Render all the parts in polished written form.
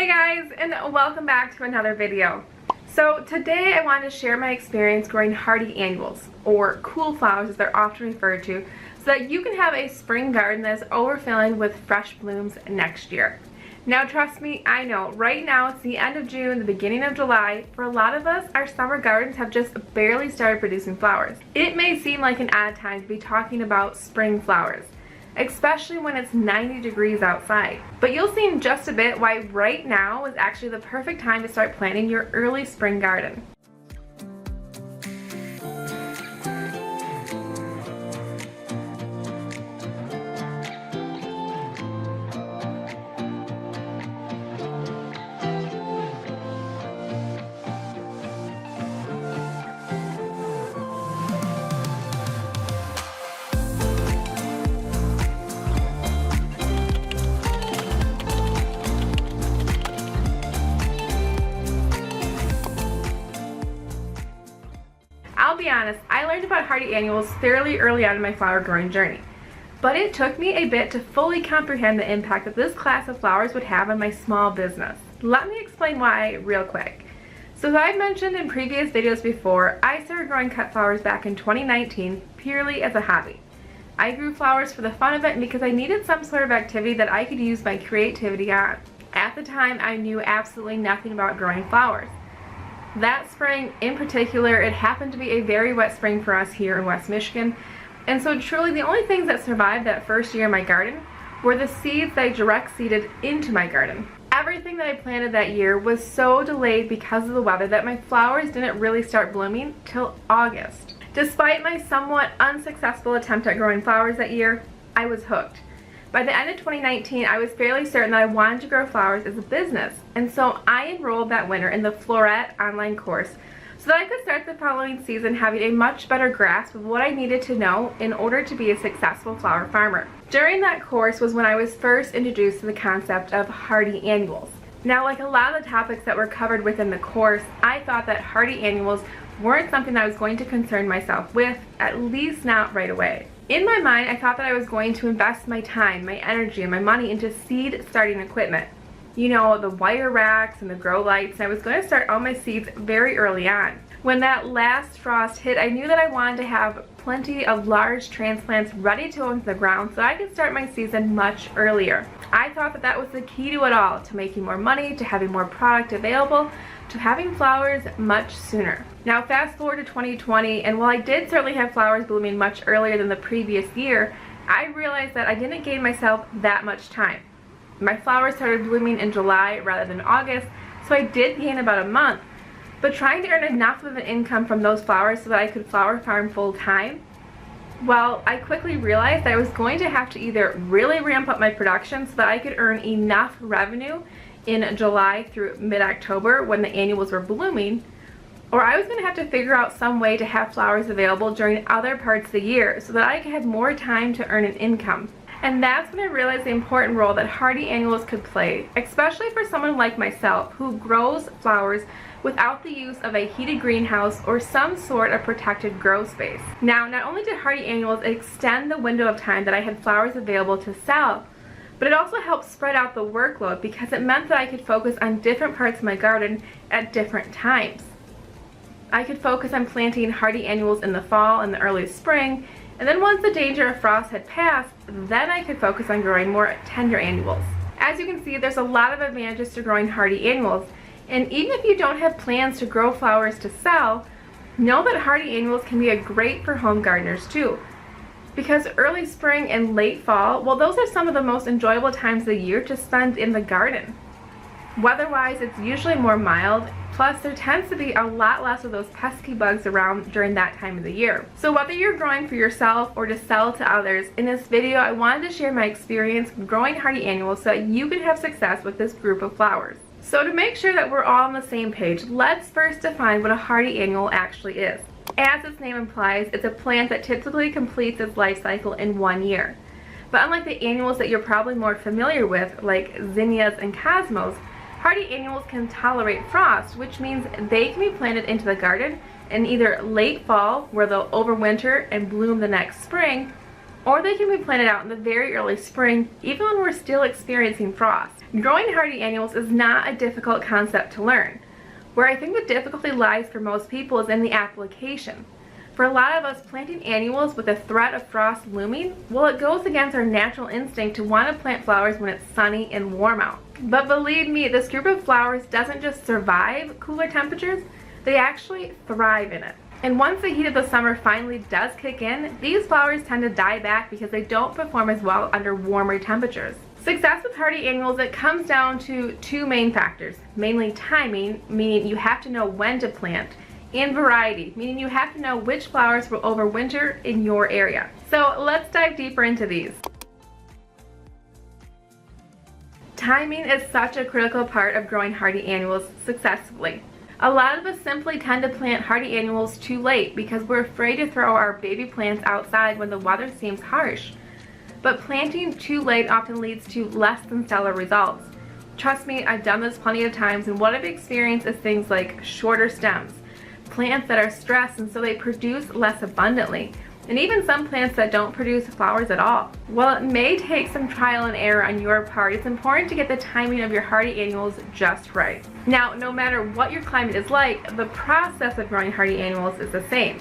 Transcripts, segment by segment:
Hey guys, and welcome back to another video. So today I wanted to share my experience growing hardy annuals, or cool flowers as they're often referred to, so that you can have a spring garden that's overfilling with fresh blooms next year. Now trust me, I know, right now it's the end of June, the beginning of July. For a lot of us, our summer gardens have just barely started producing flowers. It may seem like an odd time to be talking about spring flowers, especially when it's 90 degrees outside. But you'll see in just a bit why right now is actually the perfect time to start planting your early spring garden. I'll be honest, I learned about hardy annuals fairly early on in my flower growing journey, but it took me a bit to fully comprehend the impact that this class of flowers would have on my small business. Let me explain why real quick. So as I've mentioned in previous videos before, I started growing cut flowers back in 2019 purely as a hobby. I grew flowers for the fun of it and because I needed some sort of activity that I could use my creativity on. At the time, I knew absolutely nothing about growing flowers. That spring in particular, it happened to be a very wet spring for us here in West Michigan, and so truly the only things that survived that first year in my garden were the seeds that I direct seeded into my garden. Everything that I planted that year was so delayed because of the weather that my flowers didn't really start blooming till August. Despite my somewhat unsuccessful attempt at growing flowers that year, I was hooked. By the end of 2019, I was fairly certain that I wanted to grow flowers as a business, and so I enrolled that winter in the Floret online course so that I could start the following season having a much better grasp of what I needed to know in order to be a successful flower farmer. During that course was when I was first introduced to the concept of hardy annuals. Now, like a lot of the topics that were covered within the course, I thought that hardy annuals weren't something that I was going to concern myself with, at least not right away. In my mind, I thought that I was going to invest my time, my energy, and my money into seed starting equipment. You know, the wire racks and the grow lights, and I was going to start all my seeds very early on. When that last frost hit, I knew that I wanted to have plenty of large transplants ready to go into the ground so I could start my season much earlier. I thought that that was the key to it all, to making more money, to having more product available, to having flowers much sooner. Now fast forward to 2020, and while I did certainly have flowers blooming much earlier than the previous year, I realized that I didn't gain myself that much time. My flowers started blooming in July rather than August, so I did gain about a month. But trying to earn enough of an income from those flowers so that I could flower farm full time, well, I quickly realized that I was going to have to either really ramp up my production so that I could earn enough revenue in July through mid-October when the annuals were blooming, or I was going to have to figure out some way to have flowers available during other parts of the year so that I could have more time to earn an income. And that's when I realized the important role that hardy annuals could play, especially for someone like myself who grows flowers without the use of a heated greenhouse or some sort of protected grow space. Now, not only did hardy annuals extend the window of time that I had flowers available to sell, but it also helped spread out the workload because it meant that I could focus on different parts of my garden at different times. I could focus on planting hardy annuals in the fall and the early spring, and then once the danger of frost had passed, then I could focus on growing more tender annuals. As you can see, there's a lot of advantages to growing hardy annuals, and even if you don't have plans to grow flowers to sell, know that hardy annuals can be great for home gardeners too. Because early spring and late fall, well, those are some of the most enjoyable times of the year to spend in the garden. Weather-wise, it's usually more mild, plus there tends to be a lot less of those pesky bugs around during that time of the year. So whether you're growing for yourself or to sell to others, in this video I wanted to share my experience growing hardy annuals so that you can have success with this group of flowers. So to make sure that we're all on the same page, let's first define what a hardy annual actually is. As its name implies, it's a plant that typically completes its life cycle in 1 year. But unlike the annuals that you're probably more familiar with, like zinnias and cosmos, hardy annuals can tolerate frost, which means they can be planted into the garden in either late fall, where they'll overwinter and bloom the next spring, or they can be planted out in the very early spring, even when we're still experiencing frost. Growing hardy annuals is not a difficult concept to learn. Where I think the difficulty lies for most people is in the application. For a lot of us, planting annuals with the threat of frost looming, well, it goes against our natural instinct to want to plant flowers when it's sunny and warm out. But believe me, this group of flowers doesn't just survive cooler temperatures, they actually thrive in it. And once the heat of the summer finally does kick in, these flowers tend to die back because they don't perform as well under warmer temperatures. Success with hardy annuals, it comes down to two main factors, mainly timing, meaning you have to know when to plant, and variety, meaning you have to know which flowers will overwinter in your area. So let's dive deeper into these. Timing is such a critical part of growing hardy annuals successfully. A lot of us simply tend to plant hardy annuals too late because we're afraid to throw our baby plants outside when the weather seems harsh. But planting too late often leads to less than stellar results. Trust me, I've done this plenty of times, and what I've experienced is things like shorter stems, plants that are stressed and so they produce less abundantly, and even some plants that don't produce flowers at all. While it may take some trial and error on your part, it's important to get the timing of your hardy annuals just right. Now, no matter what your climate is like, the process of growing hardy annuals is the same.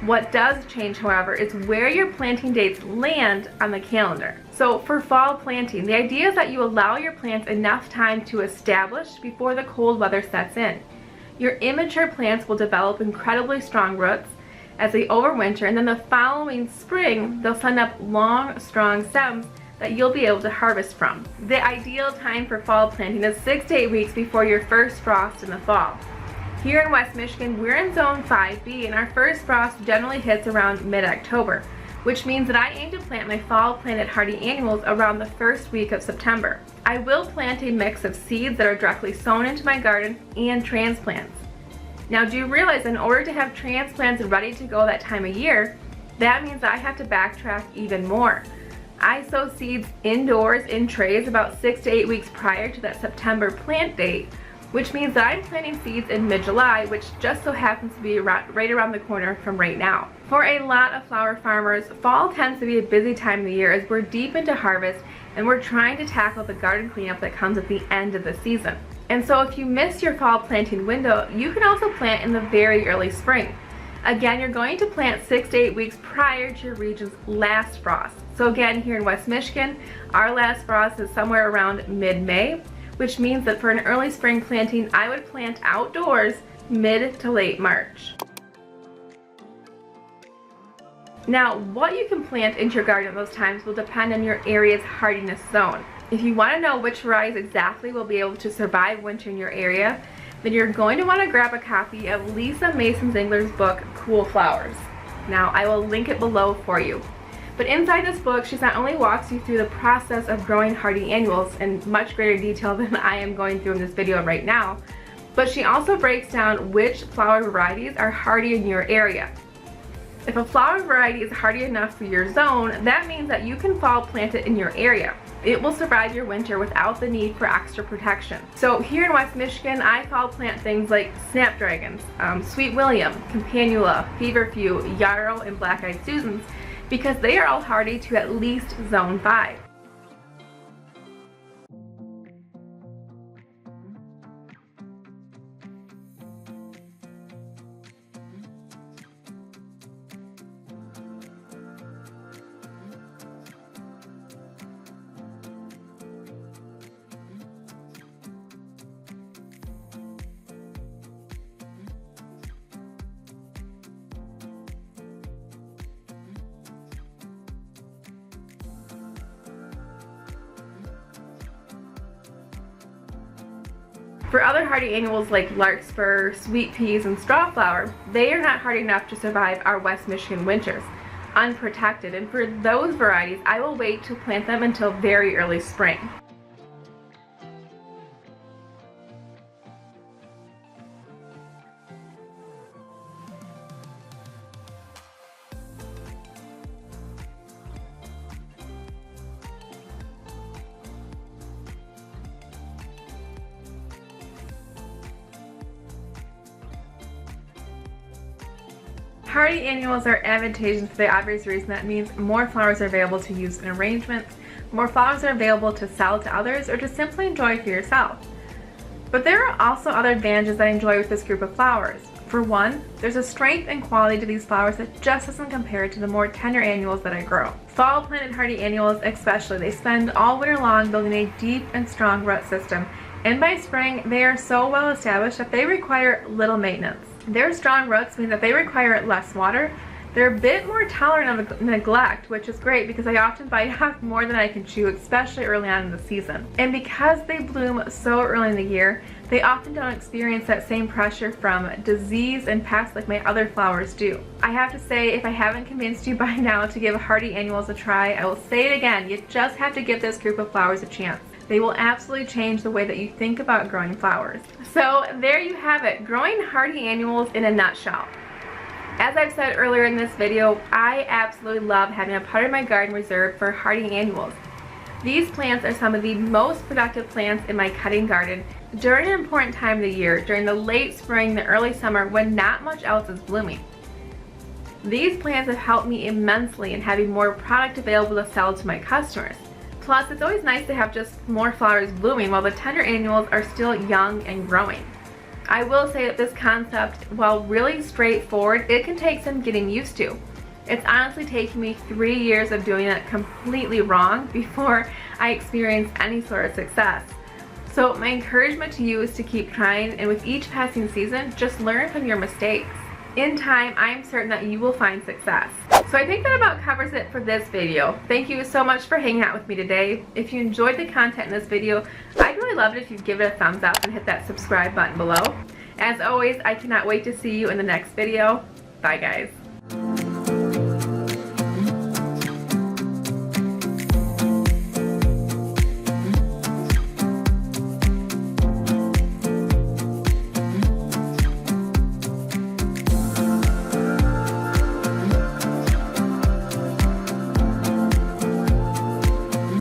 What does change, however, is where your planting dates land on the calendar. So for fall planting, the idea is that you allow your plants enough time to establish before the cold weather sets in. Your immature plants will develop incredibly strong roots as they overwinter, and then the following spring, they'll send up long, strong stems that you'll be able to harvest from. The ideal time for fall planting is 6 to 8 weeks before your first frost in the fall. Here in West Michigan, we're in Zone 5B, and our first frost generally hits around mid-October, which means that I aim to plant my fall planted hardy annuals around the first week of September. I will plant a mix of seeds that are directly sown into my garden and transplants. Now, do you realize in order to have transplants ready to go that time of year, that means I have to backtrack even more. I sow seeds indoors in trays about 6 to 8 weeks prior to that September plant date, which means that I'm planting seeds in mid-July, which just so happens to be right around the corner from right now. For a lot of flower farmers, fall tends to be a busy time of the year as we're deep into harvest and we're trying to tackle the garden cleanup that comes at the end of the season. And so if you miss your fall planting window, you can also plant in the very early spring. Again, you're going to plant 6 to 8 weeks prior to your region's last frost. So again, here in West Michigan, our last frost is somewhere around mid-May, which means that for an early spring planting, I would plant outdoors mid to late March. Now, what you can plant into your garden at those times will depend on your area's hardiness zone. If you want to know which varieties exactly will be able to survive winter in your area, then you're going to want to grab a copy of Lisa Mason-Zingler's book, Cool Flowers. Now, I will link it below for you. But inside this book, she not only walks you through the process of growing hardy annuals in much greater detail than I am going through in this video right now, but she also breaks down which flower varieties are hardy in your area. If a flower variety is hardy enough for your zone, that means that you can fall plant it in your area. It will survive your winter without the need for extra protection. So here in West Michigan, I fall plant things like snapdragons, Sweet William, Campanula, Feverfew, Yarrow, and Black-Eyed Susans, because they are all hardy to at least Zone 5. For other hardy annuals like larkspur, sweet peas, and strawflower, they are not hardy enough to survive our West Michigan winters unprotected, and for those varieties, I will wait to plant them until very early spring. Hardy annuals are advantageous for the obvious reason that means more flowers are available to use in arrangements, more flowers are available to sell to others, or to simply enjoy for yourself. But there are also other advantages I enjoy with this group of flowers. For one, there's a strength and quality to these flowers that just doesn't compare to the more tender annuals that I grow. Fall planted hardy annuals especially, they spend all winter long building a deep and strong root system, and by spring they are so well established that they require little maintenance. Their strong roots mean that they require less water. They're a bit more tolerant of neglect, which is great because I often bite off more than I can chew, especially early on in the season. And because they bloom so early in the year, they often don't experience that same pressure from disease and pests like my other flowers do. I have to say, if I haven't convinced you by now to give hardy annuals a try, I will say it again, you just have to give this group of flowers a chance. They will absolutely change the way that you think about growing flowers. So there you have it, growing hardy annuals in a nutshell. As I've said earlier in this video, I absolutely love having a part of my garden reserved for hardy annuals. These plants are some of the most productive plants in my cutting garden during an important time of the year, during the late spring, the early summer, when not much else is blooming. These plants have helped me immensely in having more product available to sell to my customers. Plus, it's always nice to have just more flowers blooming while the tender annuals are still young and growing. I will say that this concept, while really straightforward, it can take some getting used to. It's honestly taken me 3 years of doing it completely wrong before I experienced any sort of success. So my encouragement to you is to keep trying, and with each passing season, just learn from your mistakes. In time, I'm certain that you will find success. So I think that about covers it for this video. Thank you so much for hanging out with me today. If you enjoyed the content in this video, I'd really love it if you'd give it a thumbs up and hit that subscribe button below. As always, I cannot wait to see you in the next video. Bye guys.